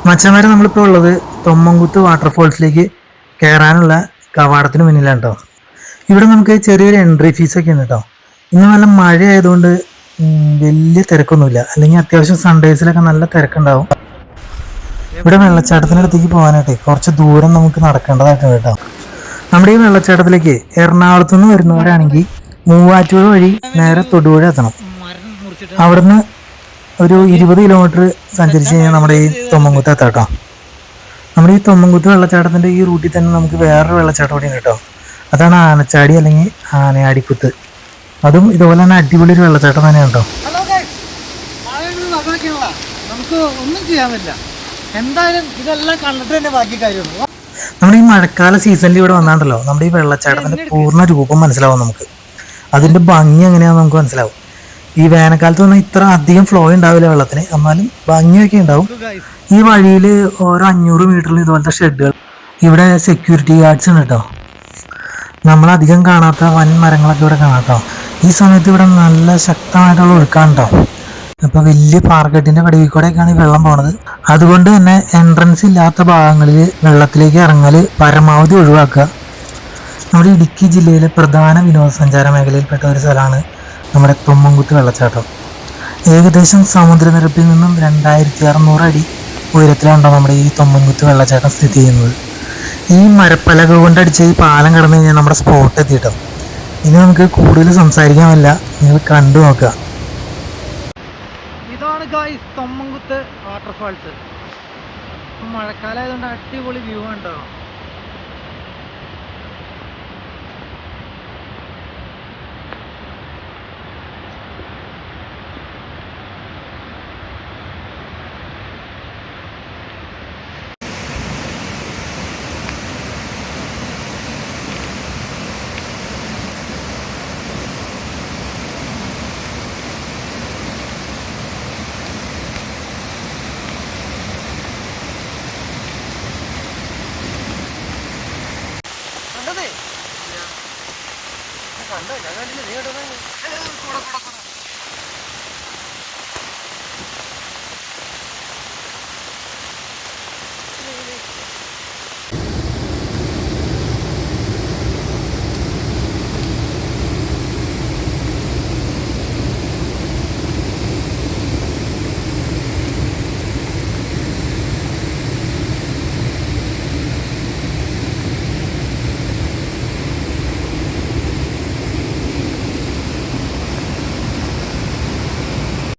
മച്ചന്മാരെ നമ്മളിപ്പോൾ ഉള്ളത് തൊമ്മൻകുത്ത് വാട്ടർഫോൾസിലേക്ക് കയറാനുള്ള കവാടത്തിന് മുന്നിലാണ് കേട്ടോ. ഇവിടെ നമുക്ക് ചെറിയൊരു എൻട്രി ഫീസൊക്കെ ഉണ്ട് കേട്ടോ. ഇന്ന് നല്ല മഴ ആയതുകൊണ്ട് വലിയ തിരക്കൊന്നുമില്ല, അല്ലെങ്കിൽ അത്യാവശ്യം സൺഡേസിലൊക്കെ നല്ല തിരക്കുണ്ടാവും. ഇവിടെ വെള്ളച്ചാട്ടത്തിനടുത്തേക്ക് പോകാനായിട്ടേ കുറച്ച് ദൂരം നമുക്ക് നടക്കേണ്ടതായിട്ടുണ്ട് കേട്ടോ. നമ്മുടെ ഈ വെള്ളച്ചാട്ടത്തിലേക്ക് എറണാകുളത്തു നിന്ന് വരുന്നവരാണെങ്കിൽ മൂവാറ്റുപുഴ വഴി നേരെ തൊടുപുഴ എത്തണം. അവിടുന്ന് ഒരു 20 കിലോമീറ്റർ സഞ്ചരിച്ച് കഴിഞ്ഞാൽ നമ്മുടെ ഈ തൊമ്മൻകുത്ത് എത്താം കേട്ടോ. നമ്മുടെ ഈ തൊമ്മൻകുത്ത് വെള്ളച്ചാട്ടത്തിൻ്റെ ഈ റൂട്ടിൽ തന്നെ നമുക്ക് വേറൊരു വെള്ളച്ചാട്ടം കൂടി ഉണ്ട് കേട്ടോ. അതാണ് ആനച്ചാടി അല്ലെങ്കിൽ ആനയാടിക്കുത്ത്. അതും ഇതുപോലെ തന്നെ അടിപൊളി ഒരു വെള്ളച്ചാട്ടം തന്നെയാണ് കേട്ടോ. നമുക്ക് ഒന്നും ചെയ്യാൻ പറ്റില്ല, എന്തായാലും ഇതെല്ലാം കണ്ടിട്ട് തന്നെ ബാക്കി കാര്യമുള്ളൂ. നമ്മുടെ ഈ മഴക്കാല സീസണിൽ ഇവിടെ വന്നാണ്ടല്ലോ നമ്മുടെ ഈ വെള്ളച്ചാട്ടത്തിന്റെ പൂർണ്ണ രൂപം മനസ്സിലാവും നമുക്ക്. അതിന്റെ ഭംഗി എങ്ങനെയാണെന്ന് നമുക്ക് മനസ്സിലാവും. ഈ വേനൽക്കാലത്ത് വന്നാൽ ഇത്ര അധികം ഫ്ലോ ഉണ്ടാവില്ല വെള്ളത്തിന്, എന്നാലും ഭംഗിയൊക്കെ ഉണ്ടാവും. ഈ വഴിയിൽ ഓരോ 500 മീറ്ററിൽ ഇതുപോലത്തെ ഷെഡുകൾ, ഇവിടെ സെക്യൂരിറ്റി ഗാർഡ്സ് ഉണ്ട് കേട്ടോ. നമ്മളധികം കാണാത്ത വൻ മരങ്ങളൊക്കെ ഇവിടെ കാണാം കേട്ടോ. ഈ സമയത്ത് ഇവിടെ നല്ല ശക്തമായിട്ടുള്ള ഒഴുക്കാണ് കേട്ടോ. അപ്പോൾ വലിയ പാറക്കെട്ടിന്റെ കടവിൽ കൂടെയൊക്കെയാണ് ഈ വെള്ളം പോണത്. അതുകൊണ്ട് തന്നെ എൻട്രൻസ് ഇല്ലാത്ത ഭാഗങ്ങളിൽ വെള്ളത്തിലേക്ക് ഇറങ്ങൽ പരമാവധി ഒഴിവാക്കുക. നമ്മുടെ ഇടുക്കി ജില്ലയിലെ പ്രധാന വിനോദസഞ്ചാര മേഖലയിൽപ്പെട്ട ഒരു സ്ഥലമാണ് നമ്മുടെ തൊമ്മൻകുത്ത് വെള്ളച്ചാട്ടം. ഏകദേശം സമുദ്രനിരപ്പിൽ നിന്നും 2600 അടി ഉയരത്തിലാണോ നമ്മുടെ ഈ തൊമ്മൻകുത്ത് വെള്ളച്ചാട്ടം സ്ഥിതി ചെയ്യുന്നത്. ഈ മരപ്പലക കൊണ്ടടിച്ച ഈ പാലം കടന്നു കഴിഞ്ഞാൽ നമ്മുടെ സ്പോട്ട് എത്തിയിട്ടോ. ഇനി നമുക്ക് കൂടുതൽ സംസാരിക്കാമല്ല, നിങ്ങൾ കണ്ടു നോക്കുക. ഇതാണ് ഗായ്സ് തൊമ്മൻകുത്ത് വാട്ടർഫാൾസ്. മഴക്കാലം ആയതുകൊണ്ട് അടിപൊളി വ്യൂ ഉണ്ടോ. കണ്ടോ ഞാൻ കണ്ടില്ല, നീ കണ്ടോ?